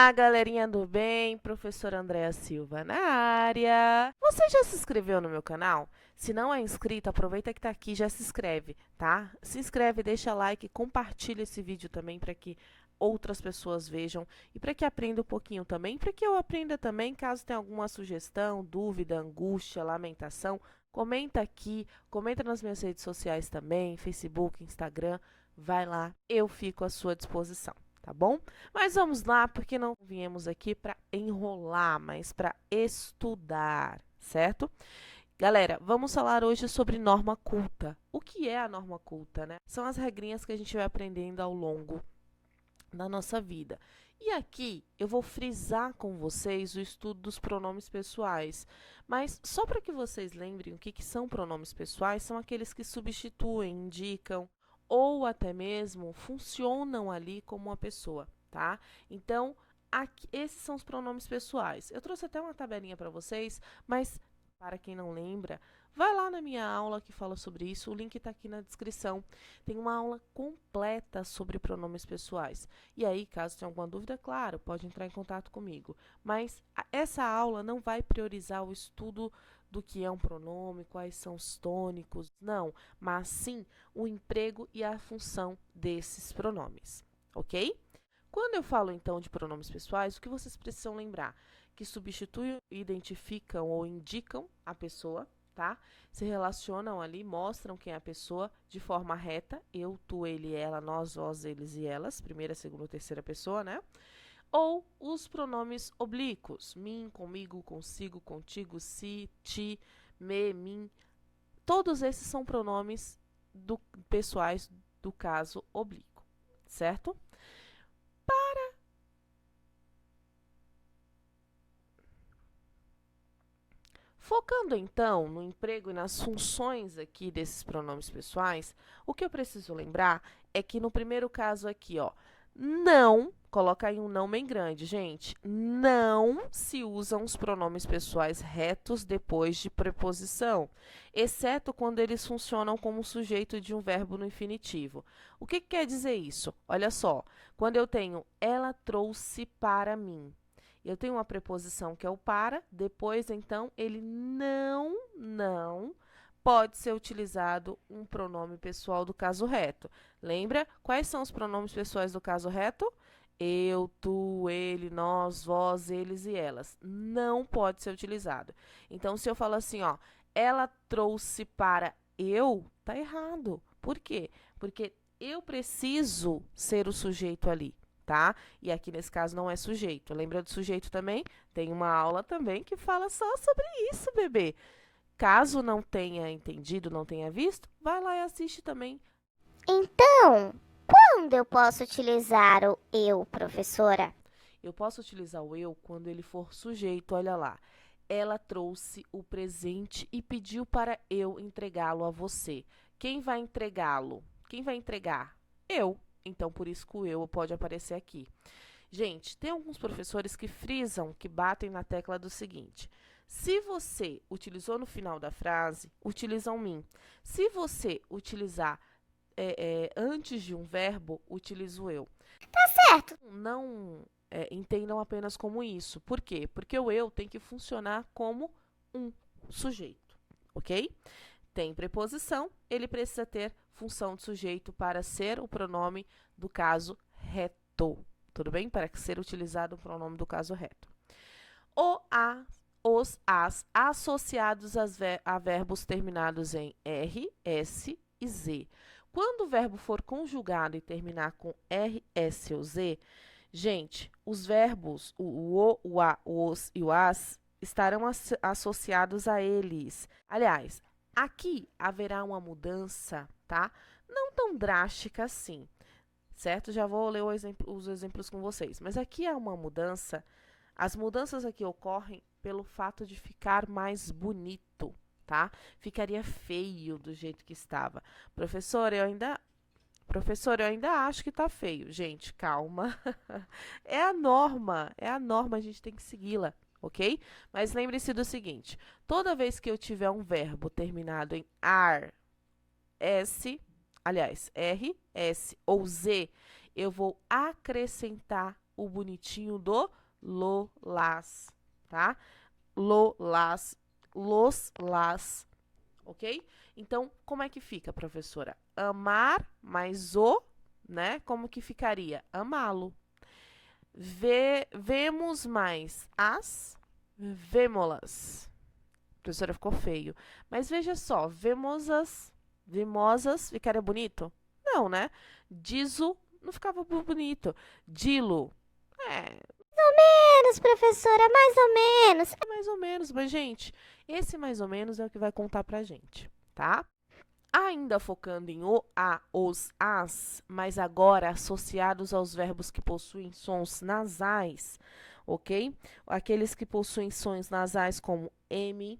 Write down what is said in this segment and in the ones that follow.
Olá, galerinha do bem, professora Andréa Silva na área. Você já se inscreveu no meu canal? Se não é inscrito, aproveita que está aqui e já se inscreve, tá? Se inscreve, deixa like, compartilha esse vídeo também para que outras pessoas vejam e para que aprenda um pouquinho também, para que eu aprenda também, caso tenha alguma sugestão, dúvida, angústia, lamentação, comenta aqui, comenta nas minhas redes sociais também, Facebook, Instagram, vai lá, eu fico à sua disposição. Tá bom? Mas vamos lá, porque não viemos aqui para enrolar, mas para estudar, certo? Galera, vamos falar hoje sobre norma culta. O que é a norma culta, né? São as regrinhas que a gente vai aprendendo ao longo da nossa vida. E aqui eu vou frisar com vocês o estudo dos pronomes pessoais. Mas só para que vocês lembrem o que são pronomes pessoais, são aqueles que substituem, indicam ou até mesmo funcionam ali como uma pessoa, tá? Então, aqui, esses são os pronomes pessoais. Eu trouxe até uma tabelinha para vocês, mas para quem não lembra, vai lá na minha aula que fala sobre isso, o link está aqui na descrição. Tem uma aula completa sobre pronomes pessoais. E aí, caso tenha alguma dúvida, claro, pode entrar em contato comigo. Mas essa aula não vai priorizar o estudo do que é um pronome, quais são os tônicos, não, mas sim o emprego e a função desses pronomes, ok? Quando eu falo então de pronomes pessoais, o que vocês precisam lembrar? Que substituem, identificam ou indicam a pessoa, tá? Se relacionam ali, mostram quem é a pessoa de forma reta, eu, tu, ele, ela, nós, vós, eles e elas, primeira, segunda, terceira pessoa, né? Ou os pronomes oblíquos, mim, comigo, consigo, contigo, si, ti, me, mim. Todos esses são pronomes pessoais do caso oblíquo, certo? Focando então no emprego e nas funções aqui desses pronomes pessoais, o que eu preciso lembrar é que no primeiro caso aqui, ó, não, coloca aí um não bem grande, gente, não se usam os pronomes pessoais retos depois de preposição, exceto quando eles funcionam como sujeito de um verbo no infinitivo. O que quer dizer isso? Olha só, quando eu tenho ela trouxe para mim, eu tenho uma preposição que é o para, depois, então, ele não pode ser utilizado um pronome pessoal do caso reto. Lembra? Quais são os pronomes pessoais do caso reto? Eu, tu, ele, nós, vós, eles e elas. Não pode ser utilizado. Então, se eu falo assim, ó, ela trouxe para eu, tá errado. Por quê? Porque eu preciso ser o sujeito ali, tá? E aqui nesse caso não é sujeito. Lembra do sujeito também? Tem uma aula também que fala só sobre isso, bebê. Caso não tenha entendido, não tenha visto, vai lá e assiste também. Então, quando eu posso utilizar o eu, professora? Eu posso utilizar o eu quando ele for sujeito, olha lá. Ela trouxe o presente e pediu para eu entregá-lo a você. Quem vai entregá-lo? Quem vai entregar? Eu. Então, por isso que o eu pode aparecer aqui. Gente, tem alguns professores que frisam, que batem na tecla do seguinte: se você utilizou no final da frase, utiliza um mim. Se você utilizar antes de um verbo, utiliza o eu. Certo. Não entendam apenas como isso. Por quê? Porque o eu tem que funcionar como um sujeito, ok? Tem preposição, ele precisa ter função de sujeito para ser o pronome do caso reto. Tudo bem? Para ser utilizado o pronome do caso reto. O, a, os, as associados a verbos terminados em R, S e Z. Quando o verbo for conjugado e terminar com R, S ou Z, gente, os verbos, o a, o os e o as, estarão associados a eles. Aliás, aqui haverá uma mudança, tá? Não tão drástica assim, certo? Já vou ler os exemplos com vocês. Mas aqui há uma mudança. As mudanças aqui ocorrem pelo fato de ficar mais bonito, tá? Ficaria feio do jeito que estava. Professor, eu ainda acho que tá feio. Gente, calma. É a norma, a gente tem que segui-la, ok? Mas lembre-se do seguinte: toda vez que eu tiver um verbo terminado em ar, S, aliás, R, S ou Z, eu vou acrescentar o bonitinho do lo, las, tá? Lo, las, los, las, ok? Então, como é que fica, professora? Amar mais o, né? Como que ficaria? Amá-lo. Vemos mais as, vêmolas. Professora, ficou feio. Mas veja só, vimosas, ficaria bonito? Não, né? Dizo, não ficava bonito. Dilo, Menos, professora, mais ou menos. mais ou menos. Mas, gente, esse mais ou menos é o que vai contar pra gente, tá? Ainda focando em o, a, os, as, mas agora associados aos verbos que possuem sons nasais, ok? Aqueles que possuem sons nasais como m,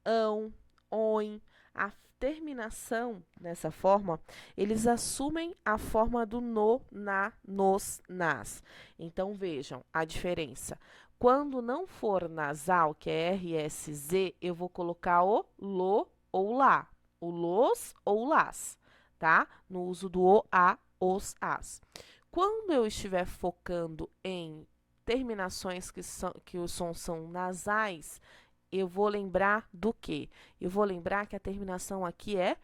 ão, oin, a terminação dessa forma, eles assumem a forma do no, na, nos, nas. Então, vejam a diferença. Quando não for nasal, que é RSZ, eu vou colocar o lo ou lá. O los ou las, tá? No uso do o, a, os, as. Quando eu estiver focando em terminações que os sons são nasais, eu vou lembrar do quê? Eu vou lembrar que a terminação aqui é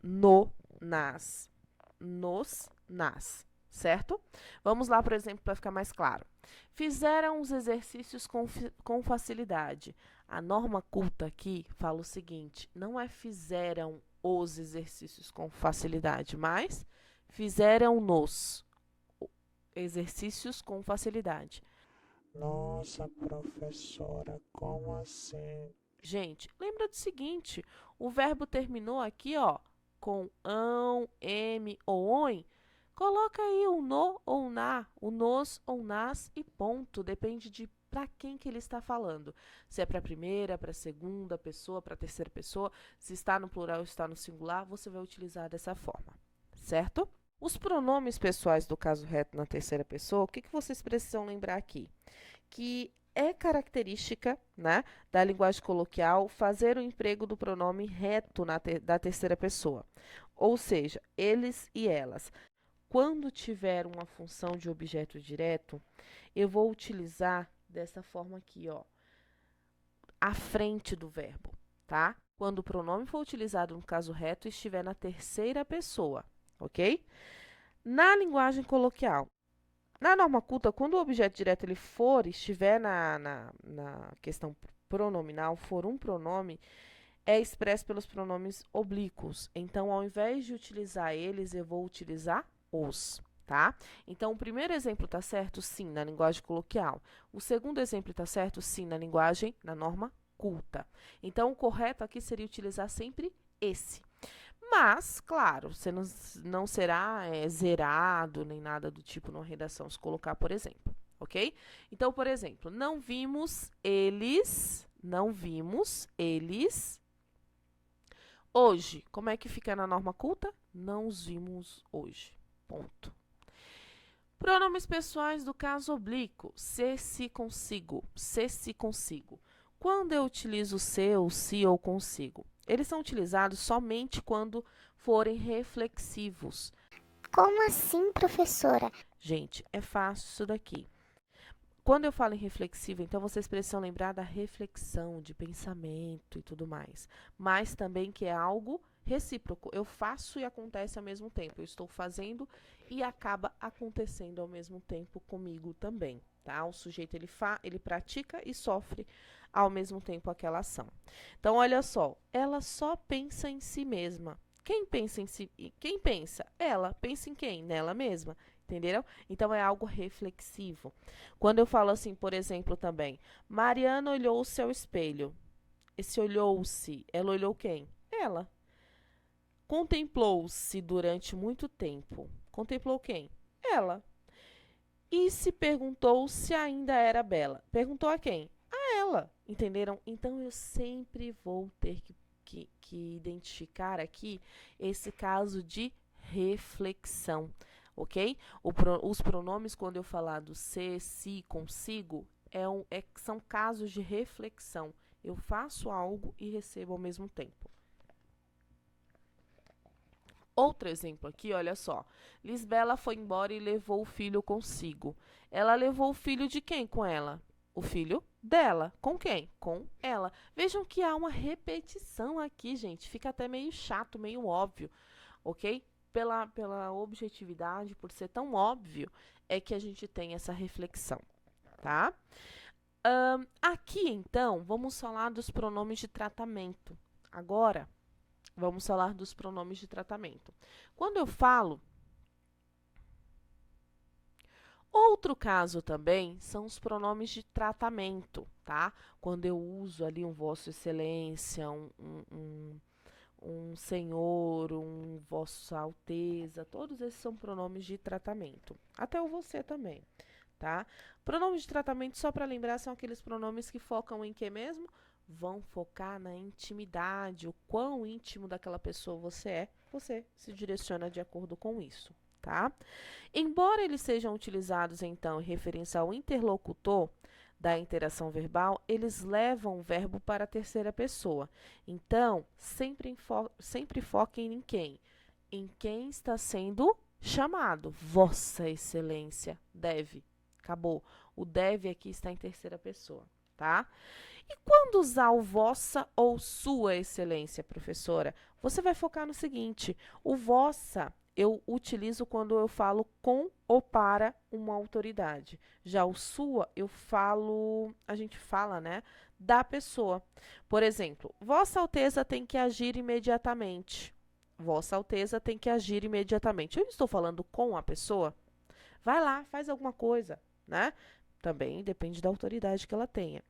no, nas. Nos, nas. Certo? Vamos lá, por exemplo, para ficar mais claro. Fizeram os exercícios com facilidade. A norma culta aqui fala o seguinte: não é fizeram os exercícios com facilidade, mas fizeram-nos exercícios com facilidade. Nossa, professora, como assim? Gente, lembra do seguinte: o verbo terminou aqui, ó, com ão, m ou oin. Coloca aí o no ou na, o nos ou nas e ponto. Depende de para quem que ele está falando. Se é para a primeira, para a segunda pessoa, para a terceira pessoa, se está no plural ou está no singular, você vai utilizar dessa forma, certo? Os pronomes pessoais do caso reto na terceira pessoa, o que vocês precisam lembrar aqui? Que é característica, né, da linguagem coloquial fazer o emprego do pronome reto da terceira pessoa, ou seja, eles e elas. Quando tiver uma função de objeto direto, eu vou utilizar dessa forma aqui, ó, à frente do verbo, tá? Quando o pronome for utilizado no caso reto, estiver na terceira pessoa, ok? Na linguagem coloquial, na norma culta, quando o objeto direto ele estiver na questão pronominal, for um pronome, é expresso pelos pronomes oblíquos. Então, ao invés de utilizar eles, eu vou utilizar os, tá? Então, o primeiro exemplo está certo? Sim, na linguagem coloquial. O segundo exemplo está certo? Sim, na norma culta. Então, o correto aqui seria utilizar sempre esse. Mas, claro, você não será zerado nem nada do tipo numa redação, se colocar, por exemplo, ok? Então, por exemplo, não vimos eles hoje. Como é que fica na norma culta? Não os vimos hoje. Ponto. Pronomes pessoais do caso oblíquo. Se, se, consigo. Se, se, consigo. Quando eu utilizo se ou se ou consigo? Eles são utilizados somente quando forem reflexivos. Como assim, professora? Gente, é fácil isso daqui. Quando eu falo em reflexivo, então vocês precisam lembrar da reflexão, de pensamento e tudo mais. Mas também que é algo recíproco. Eu faço e acontece ao mesmo tempo. Eu estou fazendo e acaba acontecendo ao mesmo tempo comigo também, tá? O sujeito ele pratica e sofre ao mesmo tempo aquela ação. Então, olha só, ela só pensa em si mesma. Quem pensa em si? Quem pensa? Ela pensa em quem? Nela mesma. Entenderam? Então, é algo reflexivo. Quando eu falo assim, por exemplo, também, Mariana olhou-se ao espelho. Esse olhou-se, ela olhou quem? Ela. Contemplou-se durante muito tempo. Contemplou quem? Ela. E se perguntou se ainda era bela. Perguntou a quem? A ela. Entenderam? Então, eu sempre vou ter que identificar aqui esse caso de reflexão, ok? Os pronomes, quando eu falar do se, si, consigo, são casos de reflexão. Eu faço algo e recebo ao mesmo tempo. Outro exemplo aqui, olha só. Lisbela foi embora e levou o filho consigo. Ela levou o filho de quem com ela? O filho dela. Com quem? Com ela. Vejam que há uma repetição aqui, gente. Fica até meio chato, meio óbvio, ok? Pela objetividade, por ser tão óbvio, é que a gente tem essa reflexão, tá? Aqui, então, vamos falar dos pronomes de tratamento. Agora, vamos falar dos pronomes de tratamento. Quando eu falo... Outro caso também são os pronomes de tratamento, tá? Quando eu uso ali um Vossa Excelência, um Senhor, um Vossa Alteza, todos esses são pronomes de tratamento. Até o você também, tá? Pronomes de tratamento, só para lembrar, são aqueles pronomes que focam em quê mesmo? Vão focar na intimidade, o quão íntimo daquela pessoa você é, você se direciona de acordo com isso, tá? Embora eles sejam utilizados, então, em referência ao interlocutor da interação verbal, eles levam o verbo para a terceira pessoa. Então, sempre foquem em quem? Em quem está sendo chamado. Vossa Excelência deve. Acabou. O deve aqui está em terceira pessoa, tá? E quando usar o vossa ou sua excelência, professora, você vai focar no seguinte: o vossa eu utilizo quando eu falo com ou para uma autoridade. Já o sua, a gente fala, né, da pessoa. Por exemplo, Vossa Alteza tem que agir imediatamente. Vossa Alteza tem que agir imediatamente. Eu não estou falando com a pessoa. Vai lá, faz alguma coisa, né? Também depende da autoridade que ela tenha.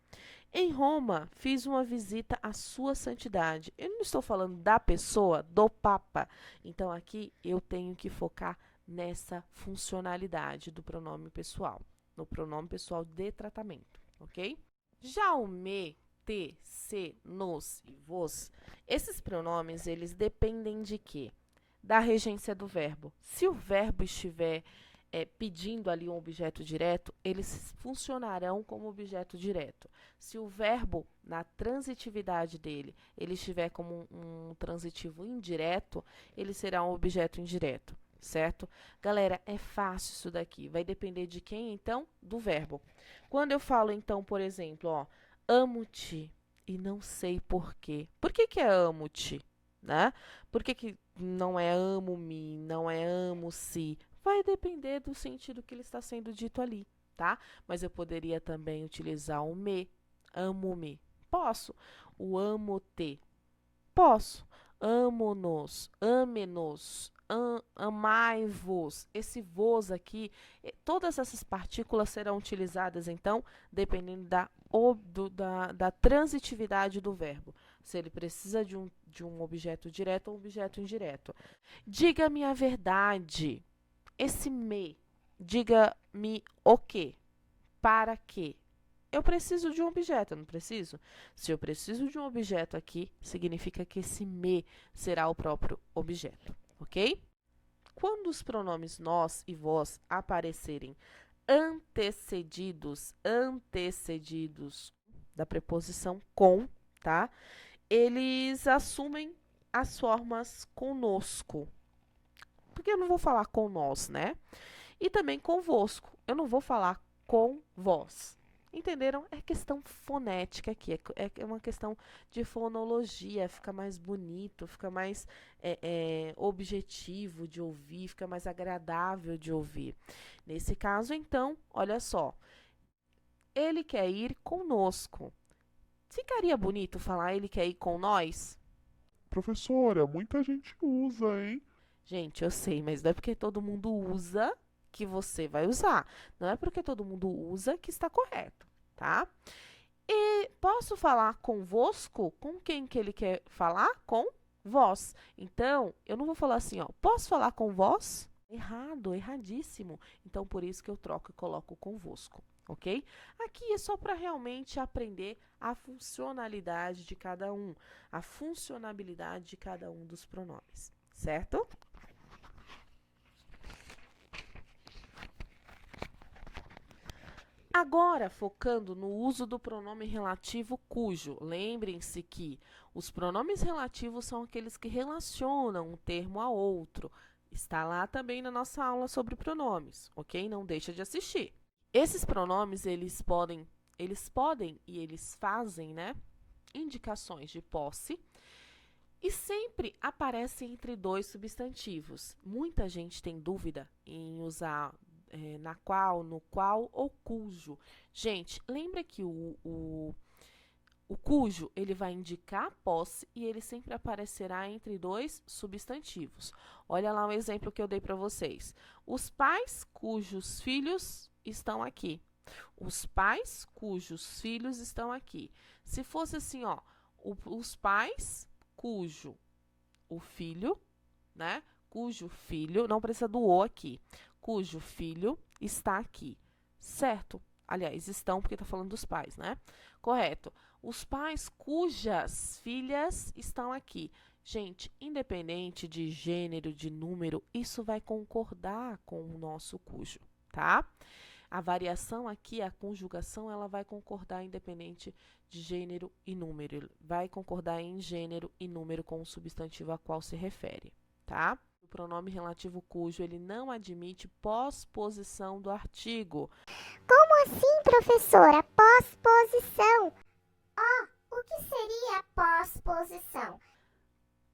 Em Roma, fiz uma visita à sua santidade. Eu não estou falando da pessoa, do Papa. Então, aqui eu tenho que focar nessa funcionalidade do pronome pessoal, no pronome pessoal de tratamento, ok? Já o me, te, se, nos e vos, esses pronomes, eles dependem de quê? Da regência do verbo. Se o verbo estiver pedindo ali um objeto direto, eles funcionarão como objeto direto. Se o verbo, na transitividade dele, ele estiver como um transitivo indireto, ele será um objeto indireto, certo? Galera, é fácil isso daqui. Vai depender de quem, então? Do verbo. Quando eu falo, então, por exemplo, ó, amo-te e não sei por quê. Por que que é amo-te? Né? Por que que não é amo-me, não é amo-se? Vai depender do sentido que ele está sendo dito ali, tá? Mas eu poderia também utilizar o me, amo-me. Posso. O amo-te. Posso. Amo-nos, ame-nos, amai-vos. Esse vos aqui, todas essas partículas serão utilizadas, então, dependendo da transitividade do verbo. Se ele precisa de um objeto direto ou um objeto indireto. Diga-me a verdade. Esse me, diga-me o quê? Para quê? Eu preciso de um objeto, eu não preciso? Se eu preciso de um objeto aqui, significa que esse me será o próprio objeto, ok? Quando os pronomes nós e vós aparecerem antecedidos da preposição com, tá? Eles assumem as formas conosco. Porque eu não vou falar com nós, né? E também convosco. Eu não vou falar com vós. Entenderam? É questão fonética aqui. É uma questão de fonologia. Fica mais bonito, fica mais objetivo de ouvir, fica mais agradável de ouvir. Nesse caso, então, olha só. Ele quer ir conosco. Ficaria bonito falar ele quer ir com nós? Professora, muita gente usa, hein? Gente, eu sei, mas não é porque todo mundo usa que você vai usar. Não é porque todo mundo usa que está correto, tá? E posso falar convosco? Com quem que ele quer falar? Com vós. Então, eu não vou falar assim, ó. Posso falar com vós? Errado, erradíssimo. Então, por isso que eu troco e coloco convosco, ok? Aqui é só para realmente aprender a funcionalidade de cada um, a funcionabilidade de cada um dos pronomes, certo? Agora, focando no uso do pronome relativo cujo. Lembrem-se que os pronomes relativos são aqueles que relacionam um termo a outro. Está lá também na nossa aula sobre pronomes, ok? Não deixa de assistir. Esses pronomes, eles podem e eles fazem, né, indicações de posse e sempre aparecem entre dois substantivos. Muita gente tem dúvida em usar na qual, no qual ou cujo. Gente, lembra que o cujo ele vai indicar a posse e ele sempre aparecerá entre dois substantivos. Olha lá o exemplo que eu dei para vocês. Os pais cujos filhos estão aqui. Os pais cujos filhos estão aqui. Se fosse assim, ó, os pais cujo o filho, né? Cujo filho, não precisa do o aqui, cujo filho está aqui, certo? Aliás, estão porque está falando dos pais, né? Correto. Os pais cujas filhas estão aqui. Gente, independente de gênero, de número, isso vai concordar com o nosso cujo, tá? A variação aqui, a conjugação, ela vai concordar independente de gênero e número. Vai concordar em gênero e número com o substantivo a qual se refere, tá? O pronome relativo cujo, ele não admite pós-posição do artigo. Como assim, professora? Pós-posição? O que seria pós-posição?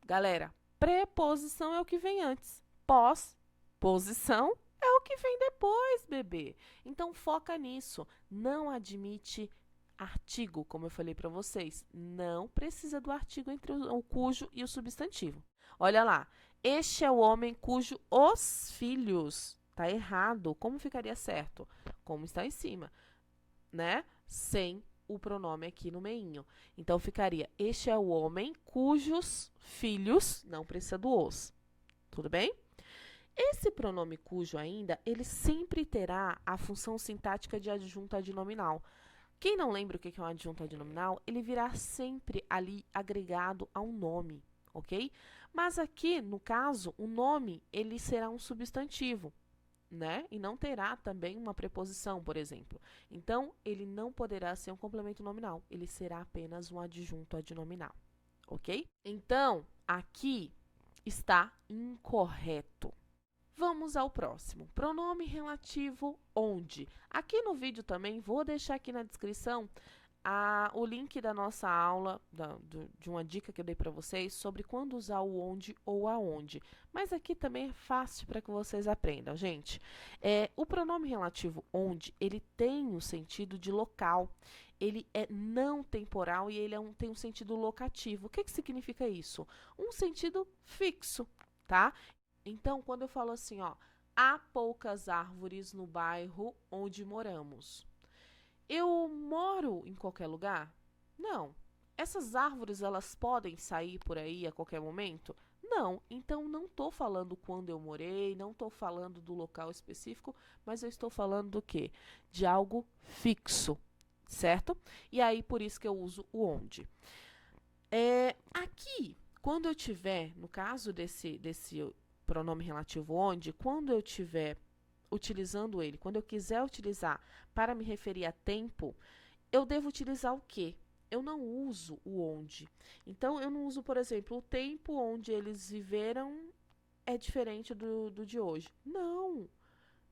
Galera, preposição é o que vem antes. Pós-posição é o que vem depois, bebê. Então, foca nisso. Não admite artigo, como eu falei para vocês. Não precisa do artigo entre o cujo e o substantivo. Olha lá. Este é o homem cujo os filhos. Tá errado. Como ficaria certo? Como está em cima, né? Sem o pronome aqui no meinho. Então, ficaria, este é o homem cujos filhos, não precisa do os. Tudo bem? Esse pronome cujo ainda, ele sempre terá a função sintática de adjunto adnominal. Quem não lembra o que é um adjunto adnominal, ele virá sempre ali agregado a um nome, ok? Mas aqui, no caso, o nome, ele será um substantivo, né? E não terá também uma preposição, por exemplo. Então, ele não poderá ser um complemento nominal, ele será apenas um adjunto adnominal, ok? Então, aqui está incorreto. Vamos ao próximo. Pronome relativo onde. Aqui no vídeo também, vou deixar aqui na descrição o link da nossa aula, de uma dica que eu dei para vocês sobre quando usar o onde ou aonde. Mas aqui também é fácil para que vocês aprendam, gente. O pronome relativo onde, ele tem o sentido de local. Ele é não temporal e ele tem um sentido locativo. O que significa isso? Um sentido fixo, tá? Então, quando eu falo assim, ó, há poucas árvores no bairro onde moramos. Eu moro em qualquer lugar? Não. Essas árvores, elas podem sair por aí a qualquer momento? Não. Então, não estou falando quando eu morei, não estou falando do local específico, mas eu estou falando do quê? De algo fixo, certo? E aí, por isso que eu uso o onde. Aqui, quando eu tiver, no caso desse pronome relativo onde, quando eu estiver utilizando ele, quando eu quiser utilizar para me referir a tempo, eu devo utilizar o quê? Eu não uso o onde. Então, eu não uso, por exemplo, o tempo onde eles viveram é diferente do de hoje. Não,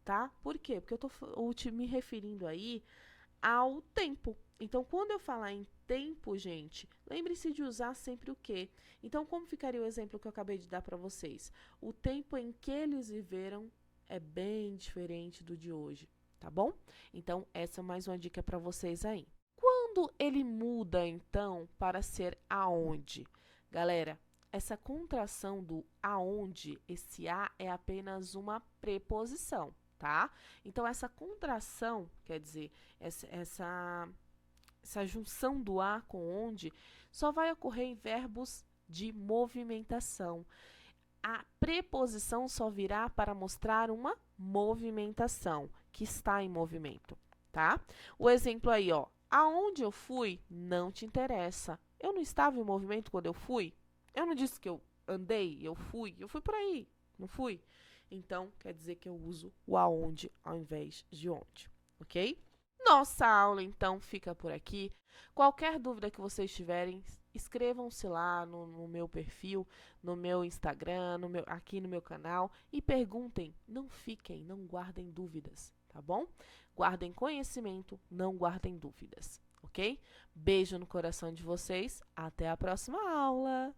tá? Por quê? Porque eu estou me referindo aí ao tempo. Então, quando eu falar em tempo, gente, lembre-se de usar sempre o quê? Então, como ficaria o exemplo que eu acabei de dar para vocês? O tempo em que eles viveram é bem diferente do de hoje, tá bom? Então, essa é mais uma dica para vocês aí. Quando ele muda, então, para ser aonde? Galera, essa contração do aonde, esse a é apenas uma preposição, tá? Então, essa contração, quer dizer, essa junção do a com onde, só vai ocorrer em verbos de movimentação. A preposição só virá para mostrar uma movimentação, que está em movimento, tá? O exemplo aí, ó, aonde eu fui não te interessa. Eu não estava em movimento quando eu fui? Eu não disse que eu andei, eu fui por aí, não fui? Então, quer dizer que eu uso o aonde ao invés de onde, ok? Nossa aula, então, fica por aqui. Qualquer dúvida que vocês tiverem, inscrevam-se lá no meu perfil, no meu Instagram, aqui no meu canal e perguntem. Não guardem dúvidas, tá bom? Guardem conhecimento, não guardem dúvidas, ok? Beijo no coração de vocês, até a próxima aula!